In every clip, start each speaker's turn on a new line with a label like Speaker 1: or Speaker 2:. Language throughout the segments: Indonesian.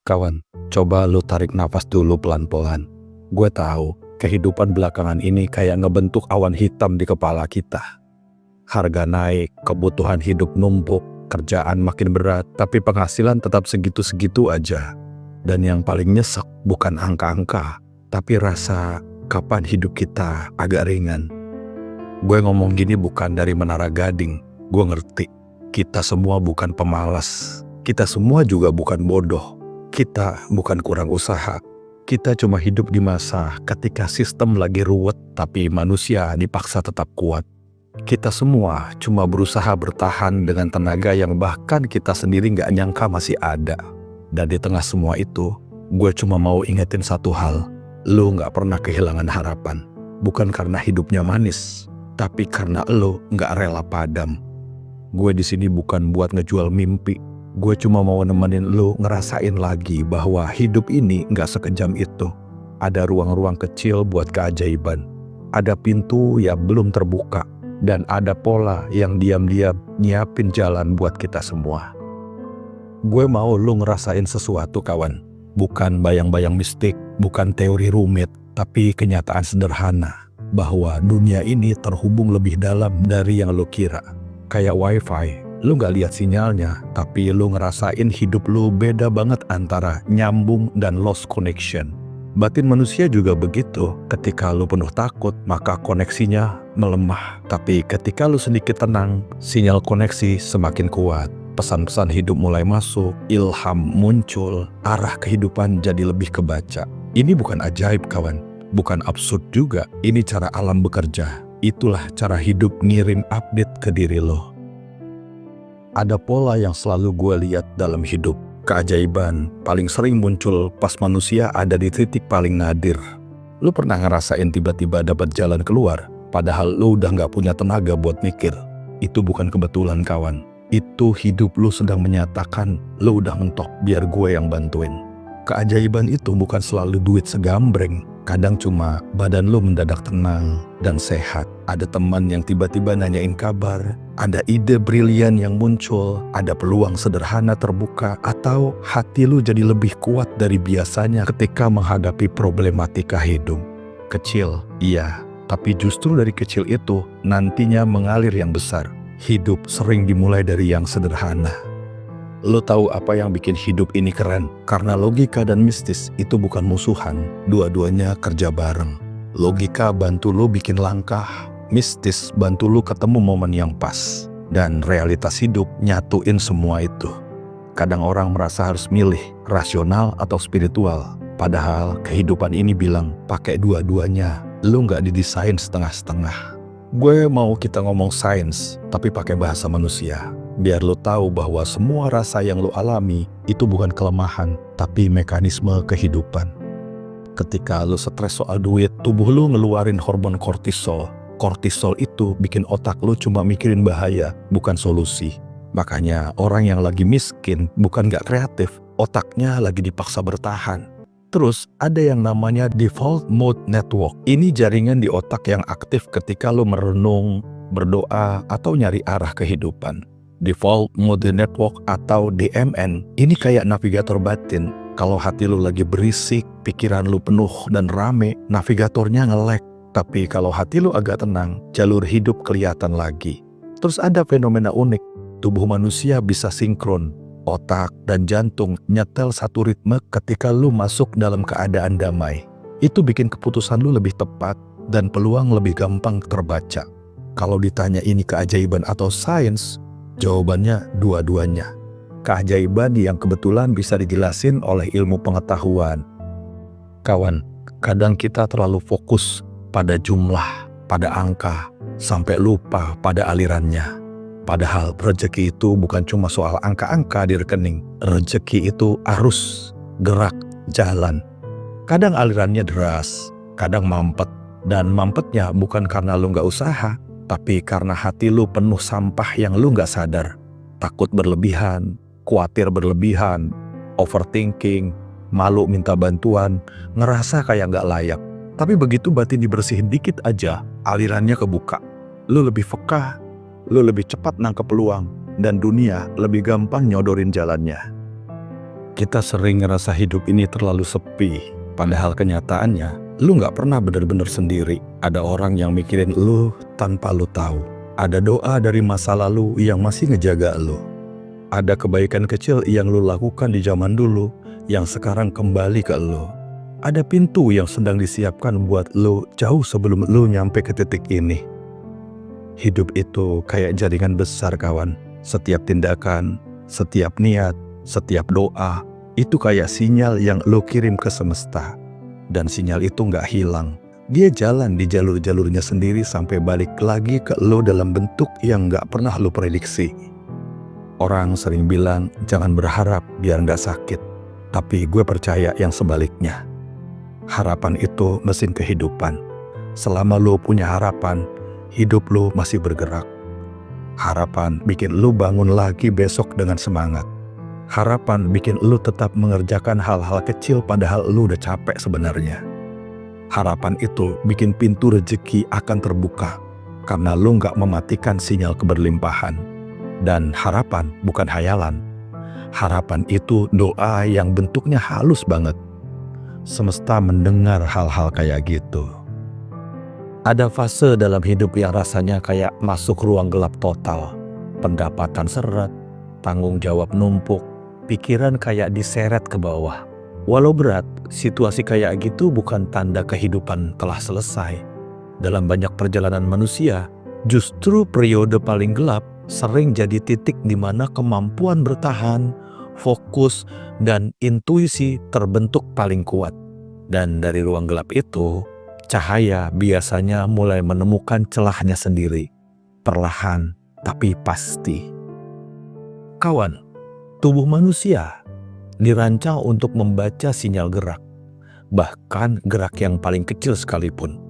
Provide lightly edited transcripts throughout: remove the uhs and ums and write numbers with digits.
Speaker 1: Kawan, coba lu tarik nafas dulu pelan-pelan. Gue tahu, kehidupan belakangan ini kayak ngebentuk awan hitam di kepala kita. Harga naik, kebutuhan hidup numpuk, kerjaan makin berat, tapi penghasilan tetap segitu-segitu aja. Dan yang paling nyesek bukan angka-angka, tapi rasa kapan hidup kita agak ringan. Gue ngomong gini bukan dari menara gading, gue ngerti. Kita semua bukan pemalas, kita semua juga bukan bodoh. Kita bukan kurang usaha, kita cuma hidup di masa ketika sistem lagi ruwet tapi manusia dipaksa tetap kuat. Kita semua cuma berusaha bertahan dengan tenaga yang bahkan kita sendiri gak nyangka masih ada. Dan di tengah semua itu, gue cuma mau ingetin satu hal, lu gak pernah kehilangan harapan. Bukan karena hidupnya manis, tapi karena lu gak rela padam. Gue di sini bukan buat ngejual mimpi. Gue cuma mau nemenin lu ngerasain lagi bahwa hidup ini gak sekejam itu. Ada ruang-ruang kecil buat keajaiban. Ada pintu yang belum terbuka. Dan ada pola yang diam-diam nyiapin jalan buat kita semua. Gue mau lu ngerasain sesuatu kawan. Bukan bayang-bayang mistik, bukan teori rumit, tapi kenyataan sederhana. Bahwa dunia ini terhubung lebih dalam dari yang lu kira. Kayak wifi. Lu gak lihat sinyalnya, tapi lu ngerasain hidup lu beda banget antara nyambung dan lost connection. Batin manusia juga begitu, ketika lu penuh takut, maka koneksinya melemah. Tapi ketika lu sedikit tenang, sinyal koneksi semakin kuat. Pesan-pesan hidup mulai masuk, ilham muncul, arah kehidupan jadi lebih kebaca. Ini bukan ajaib kawan, bukan absurd juga, ini cara alam bekerja. Itulah cara hidup ngirim update ke diri lo. Ada pola yang selalu gue lihat dalam hidup. Keajaiban paling sering muncul pas manusia ada di titik paling nadir. Lu pernah ngerasain tiba-tiba dapat jalan keluar, padahal lu udah gak punya tenaga buat mikir. Itu bukan kebetulan kawan. Itu hidup lu sedang menyatakan, lu udah mentok biar gue yang bantuin. Keajaiban itu bukan selalu duit segambreng. Kadang cuma badan lu mendadak tenang dan sehat. Ada teman yang tiba-tiba nanyain kabar. Ada ide brilian yang muncul. Ada peluang sederhana terbuka. Atau hati lu jadi lebih kuat dari biasanya ketika menghadapi problematika hidup. Kecil, iya. Tapi justru dari kecil itu nantinya mengalir yang besar. Hidup sering dimulai dari yang sederhana. Lo tahu apa yang bikin hidup ini keren? Karena logika dan mistis itu bukan musuhan, dua-duanya kerja bareng. Logika bantu lo bikin langkah, mistis bantu lo ketemu momen yang pas. Dan realitas hidup nyatuin semua itu. Kadang orang merasa harus milih, rasional atau spiritual. Padahal kehidupan ini bilang, pakai dua-duanya, lo nggak didesain setengah-setengah. Gue mau kita ngomong sains, tapi pakai bahasa manusia. Biar lo tahu bahwa semua rasa yang lo alami itu bukan kelemahan, tapi mekanisme kehidupan. Ketika lo stres soal duit, tubuh lo ngeluarin hormon kortisol. Kortisol itu bikin otak lo cuma mikirin bahaya, bukan solusi. Makanya orang yang lagi miskin bukan gak kreatif, otaknya lagi dipaksa bertahan. Terus ada yang namanya default mode network. Ini jaringan di otak yang aktif ketika lo merenung, berdoa, atau nyari arah kehidupan. Default Mode Network atau DMN ini kayak navigator batin. Kalau hati lu lagi berisik, pikiran lu penuh dan rame, navigatornya nge-lag. Tapi kalau hati lu agak tenang, jalur hidup kelihatan lagi. Terus ada fenomena unik, tubuh manusia bisa sinkron. Otak dan jantung nyetel satu ritme ketika lu masuk dalam keadaan damai. Itu bikin keputusan lu lebih tepat dan peluang lebih gampang terbaca. Kalau ditanya ini keajaiban atau sains, jawabannya dua-duanya. Keajaiban yang kebetulan bisa dijelasin oleh ilmu pengetahuan. Kawan, kadang kita terlalu fokus pada jumlah, pada angka, sampai lupa pada alirannya. Padahal rezeki itu bukan cuma soal angka-angka di rekening. Rezeki itu arus, gerak, jalan. Kadang alirannya deras, kadang mampet. Dan mampetnya bukan karena lu gak usaha, tapi karena hati lu penuh sampah yang lu gak sadar. Takut berlebihan, khawatir berlebihan, overthinking, malu minta bantuan, ngerasa kayak gak layak. Tapi begitu batin dibersihin dikit aja, alirannya kebuka. Lu lebih peka, lu lebih cepat nangkep peluang, dan dunia lebih gampang nyodorin jalannya. Kita sering ngerasa hidup ini terlalu sepi, padahal kenyataannya lu gak pernah bener-bener sendiri. Ada orang yang mikirin lu tanpa lu tahu. Ada doa dari masa lalu yang masih ngejaga lu. Ada kebaikan kecil yang lu lakukan di zaman dulu yang sekarang kembali ke lu. Ada pintu yang sedang disiapkan buat lu jauh sebelum lu nyampe ke titik ini. Hidup itu kayak jaringan besar, kawan. Setiap tindakan, setiap niat, setiap doa, itu kayak sinyal yang lo kirim ke semesta. Dan sinyal itu gak hilang. Dia jalan di jalur-jalurnya sendiri sampai balik lagi ke lo dalam bentuk yang gak pernah lo prediksi. Orang sering bilang, jangan berharap biar gak sakit. Tapi gue percaya yang sebaliknya. Harapan itu mesin kehidupan. Selama lo punya harapan, hidup lo masih bergerak. Harapan bikin lo bangun lagi besok dengan semangat. Harapan bikin lu tetap mengerjakan hal-hal kecil padahal lu udah capek sebenarnya. Harapan itu bikin pintu rezeki akan terbuka karena lu gak mematikan sinyal keberlimpahan. Dan harapan bukan hayalan. Harapan itu doa yang bentuknya halus banget. Semesta mendengar hal-hal kayak gitu. Ada fase dalam hidup yang rasanya kayak masuk ruang gelap total. Pendapatan seret, tanggung jawab numpuk, pikiran kayak diseret ke bawah. Walau berat, situasi kayak gitu bukan tanda kehidupan telah selesai. Dalam banyak perjalanan manusia, justru periode paling gelap sering jadi titik di mana kemampuan bertahan, fokus, dan intuisi terbentuk paling kuat. Dan dari ruang gelap itu, cahaya biasanya mulai menemukan celahnya sendiri. Perlahan, tapi pasti. Kawan, tubuh manusia dirancang untuk membaca sinyal gerak, bahkan gerak yang paling kecil sekalipun.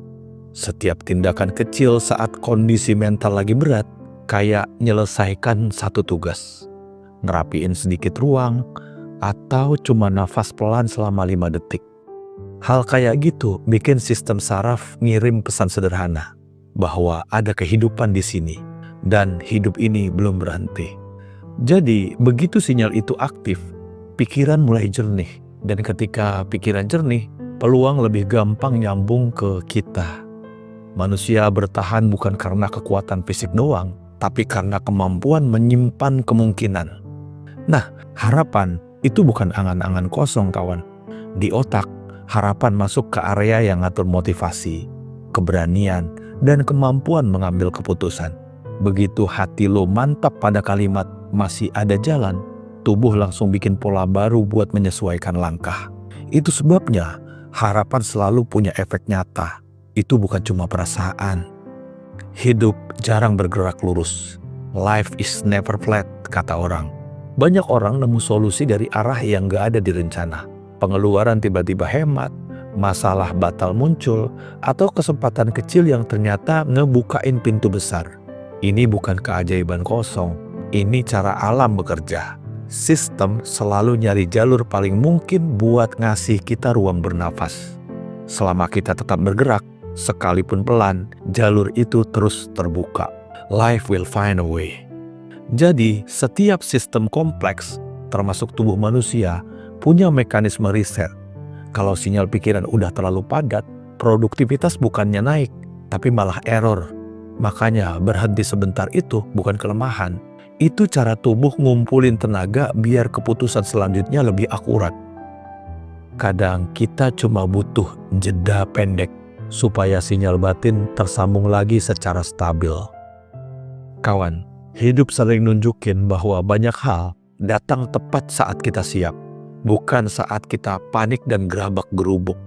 Speaker 1: Setiap tindakan kecil saat kondisi mental lagi berat, kayak nyelesaikan satu tugas, ngerapiin sedikit ruang, atau cuma nafas pelan selama 5 detik. Hal kayak gitu bikin sistem saraf ngirim pesan sederhana, bahwa ada kehidupan di sini, dan hidup ini belum berhenti. Jadi, begitu sinyal itu aktif, pikiran mulai jernih. Dan ketika pikiran jernih, peluang lebih gampang nyambung ke kita. Manusia bertahan bukan karena kekuatan fisik doang, tapi karena kemampuan menyimpan kemungkinan. Nah, harapan itu bukan angan-angan kosong, kawan. Di otak, harapan masuk ke area yang ngatur motivasi, keberanian, dan kemampuan mengambil keputusan. Begitu hati lo mantap pada kalimat masih ada jalan, tubuh langsung bikin pola baru buat menyesuaikan langkah. Itu sebabnya harapan selalu punya efek nyata. Itu bukan cuma perasaan. Hidup jarang bergerak lurus. Life is never flat, kata orang. Banyak orang nemu solusi dari arah yang gak ada di rencana. Pengeluaran tiba-tiba hemat, masalah batal muncul, atau kesempatan kecil yang ternyata ngebukain pintu besar. Ini bukan keajaiban kosong. Ini cara alam bekerja. Sistem selalu nyari jalur paling mungkin buat ngasih kita ruang bernafas. Selama kita tetap bergerak, sekalipun pelan, jalur itu terus terbuka. Life will find a way. Jadi, setiap sistem kompleks, termasuk tubuh manusia, punya mekanisme reset. Kalau sinyal pikiran udah terlalu padat, produktivitas bukannya naik, tapi malah error. Makanya berhenti sebentar itu bukan kelemahan. Itu cara tubuh ngumpulin tenaga biar keputusan selanjutnya lebih akurat. Kadang kita cuma butuh jeda pendek supaya sinyal batin tersambung lagi secara stabil. Kawan, hidup sering nunjukin bahwa banyak hal datang tepat saat kita siap, bukan saat kita panik dan gerabak gerubuk.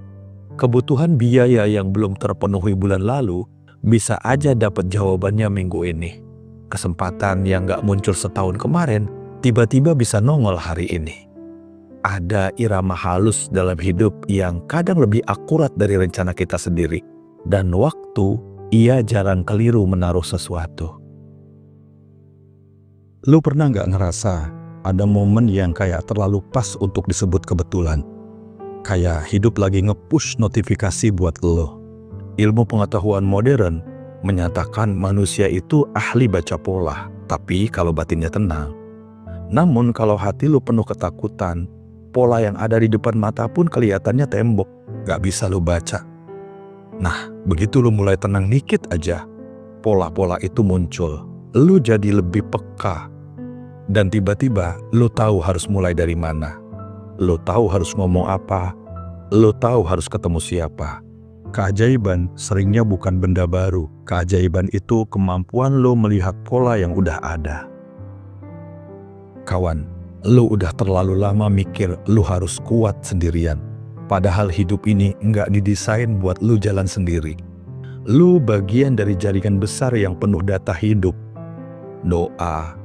Speaker 1: Kebutuhan biaya yang belum terpenuhi bulan lalu bisa aja dapat jawabannya minggu ini. Kesempatan yang gak muncul setahun kemarin, tiba-tiba bisa nongol hari ini. Ada irama halus dalam hidup yang kadang lebih akurat dari rencana kita sendiri. Dan waktu, ia jarang keliru menaruh sesuatu. Lu pernah gak ngerasa ada momen yang kayak terlalu pas untuk disebut kebetulan? Kayak hidup lagi nge-push notifikasi buat lo. Ilmu pengetahuan modern menyatakan manusia itu ahli baca pola, tapi kalau batinnya tenang. Namun kalau hati lu penuh ketakutan, Pola yang ada di depan mata pun kelihatannya tembok, gak bisa lo baca. Nah, begitu lo mulai tenang dikit aja, pola-pola itu muncul. Lo jadi lebih peka. Dan tiba-tiba lo tahu harus mulai dari mana. Lo tahu harus ngomong apa. Lo tahu harus ketemu siapa. Keajaiban seringnya bukan benda baru. Keajaiban itu kemampuan lo melihat pola yang udah ada. Kawan, lo udah terlalu lama mikir lo harus kuat sendirian. Padahal hidup ini nggak didesain buat lo jalan sendiri. Lo bagian dari jaringan besar yang penuh data hidup. Doa,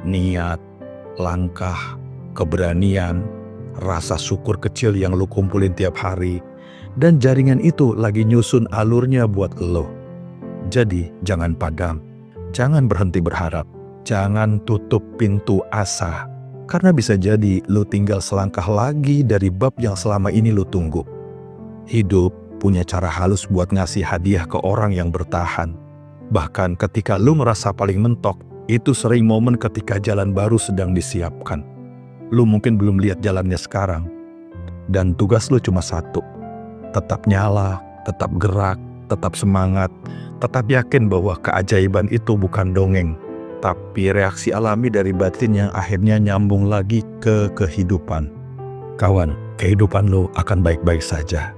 Speaker 1: niat, langkah, keberanian, rasa syukur kecil yang lo kumpulin tiap hari. Dan jaringan itu lagi nyusun alurnya buat lo. Jadi jangan padam, jangan berhenti berharap. Jangan tutup pintu asa, karena bisa jadi lo tinggal selangkah lagi dari bab yang selama ini lo tunggu. Hidup punya cara halus buat ngasih hadiah ke orang yang bertahan. Bahkan ketika lo merasa paling mentok, itu sering momen ketika jalan baru sedang disiapkan. Lo mungkin belum lihat jalannya sekarang. Dan tugas lo cuma satu, tetap nyala, tetap gerak, tetap semangat, tetap yakin bahwa keajaiban itu bukan dongeng. Tapi reaksi alami dari batin yang akhirnya nyambung lagi ke kehidupan. Kawan, kehidupan lo akan baik-baik saja.